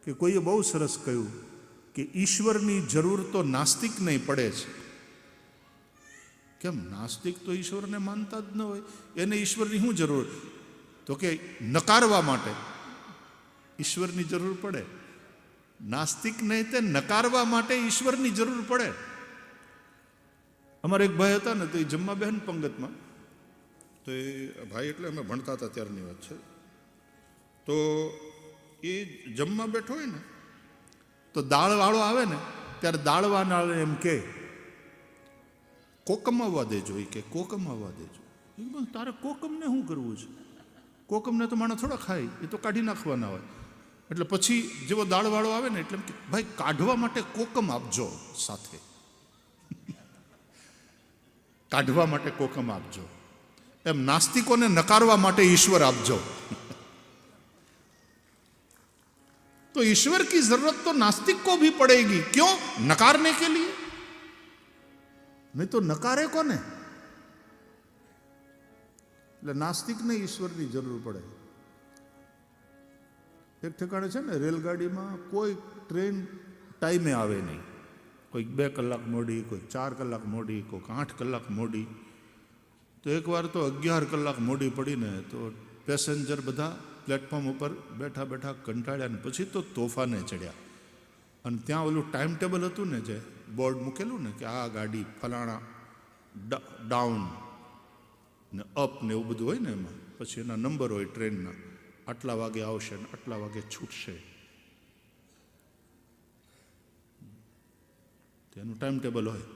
કે કોઈએ બહુ સરસ કહ્યું કે ઈશ્વરની જરૂર તો નાસ્તિકને પડે છે. કેમ? નાસ્તિક તો ઈશ્વરને માનતા જ ન હોય, એને ઈશ્વરની શું જરૂર? તો કે નકારવા માટે ઈશ્વરની જરૂર પડે. નાસ્તિકને તે નકારવા માટે ઈશ્વરની જરૂર પડે. અમારે એક ભાઈ હતા ને, તો એ જમવા બહેન પંગતમાં, તો એ ભાઈ એટલે અમે ભણતા હતા ત્યારની વાત છે, તો એ જમવા બેઠો હોય ને તો દાળવાળો આવે ને ત્યારે દાળવાળો એમ કે કોકમ આવવા દેજો, એ કે કોકમ આવવા દેજો. તારે કોકમને શું કરવું છે? કોકમને તો માણસ થોડા ખાય, એ તો કાઢી નાખવાના હોય. એટલે પછી જેવો દાળવાળો આવે ને એટલે ભાઈ કાઢવા માટે કોકમ આપજો, સાથે કાઢવા માટે કોકમ આપજો. એમ નાસ્તિકોને નકારવા માટે ઈશ્વર આપજો. तो ईश्वर की जरूरत तो नास्तिक को भी पड़ेगी. क्यों? नकारने के लिए. नहीं तो नकारे कोने? એટલે નાસ્તિકને ઈશ્વરની જરૂર પડે. એક ઠેકાણે છે ને રેલગાડીમાં કોઈ ટ્રેન ટાઈમે આવે નહીં. કોઈક 2 કલાક મોડી, કોઈક 4 કલાક મોડી, કોઈક 8 કલાક મોડી. તો એકવાર તો 11 કલાક મોડી પડીને તો પેસેન્જર બધા પ્લેટફોર્મ ઉપર બેઠા બેઠા કંટાળ્યા ને પછી તો તોફાને ચડ્યા. અને ત્યાં ઓલું ટાઈમ ટેબલ હતું ને, જે બોર્ડ મૂકેલું ને કે આ ગાડી ફલાણા ડાઉન ને અપ ને એવું બધું હોય ને, એમાં પછી એના નંબર હોય ટ્રેનના, આટલા વાગે આવશે ને આટલા વાગે છૂટશે, તેનું ટાઈમ ટેબલ હોય.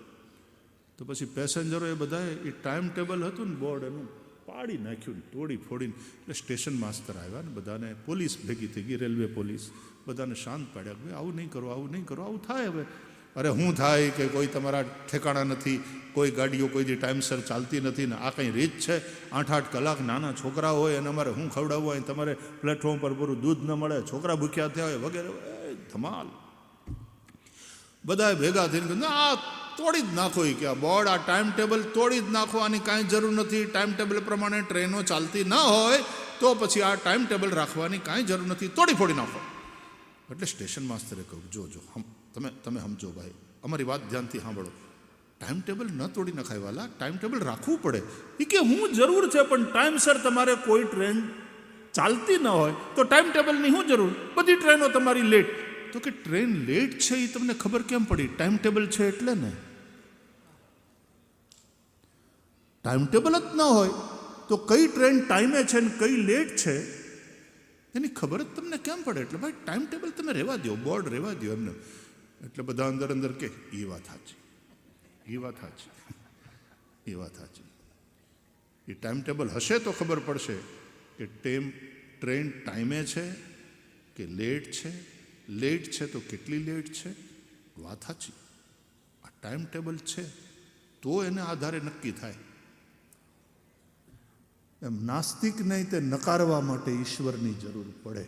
તો પછી પેસેન્જરોએ બધાએ એ ટાઈમ ટેબલ હતું ને બોર્ડ એનું પાડી નાખ્યું ને તોડી ફોડીને. એટલે સ્ટેશન માસ્તર આવ્યા ને બધાને, પોલીસ ભેગી થઈ ગઈ, રેલવે પોલીસ, બધાને શાંત પાડ્યા કે ભાઈ આવું નહીં કરો, આવું નહીં કરો, આવું થાય હવે. અરે શું થાય કે કોઈ તમારા ઠેકાણા નથી, કોઈ ગાડીઓ કોઈ દી ટાઈમસર ચાલતી નથી ને આ કંઈ રીત છે? 8-8 કલાક નાના છોકરા હોય અને અમારે શું ખવડાવવું હોય, તમારે પ્લેટફોર્મ પર પૂરું દૂધ ન મળે, છોકરા ભૂખ્યા થયા હોય વગેરે. ધમાલ. બધાએ ભેગા થઈને આ તોડી જ નાખો, કે આ બોર્ડ, આ ટાઈમ ટેબલ તોડી જ નાખો, આની કાંઈ જરૂર નથી. ટાઈમ ટેબલ પ્રમાણે ટ્રેનો ચાલતી ન હોય તો પછી આ ટાઈમ ટેબલ રાખવાની કાંઈ જરૂર નથી, તોડી ફોડી નાખો. એટલે સ્ટેશન માસ્તરે કહ્યું, જો તમે સમજો ભાઈ, અમારી વાત ધ્યાનથી સાંભળો. ટાઈમ ટેબલ ન તોડી નખાય વાલા, ટાઈમ ટેબલ રાખવું પડે. એ કે હું જરૂર છે, પણ ટાઈમસર તમારે કોઈ ટ્રેન ચાલતી ન હોય તો ટાઈમ ટેબલની શું જરૂર? બધી ટ્રેનો તમારી લેટ. તો કે ટ્રેન લેટ છે એ તમને ખબર કેમ પડી? ટાઈમ ટેબલ છે એટલે ને. ટાઈમ ટેબલ જ ન હોય તો કઈ ટ્રેન ટાઈમે છે ને કઈ લેટ છે એની ખબર જ તમને કેમ પડે? એટલે ભાઈ ટાઈમ ટેબલ તમે રહેવા દો, બોર્ડ રહેવા દો એમને. એટલે બધા અંદર અંદર કે એ વાત સાચી, એ વાત સાચી, એ વાત સાચી. એ ટાઈમ ટેબલ હશે તો ખબર પડશે કે ટ્રેન ટાઈમે છે કે લેટ છે. લેટ છે તો કેટલી લેટ છે. વાત સાચી. આ ટાઈમ ટેબલ છે તો એને આધારે નક્કી થાય. એમ નાસ્તિક નહીં, તે નકારવા માટે ઈશ્વરની જરૂર પડે.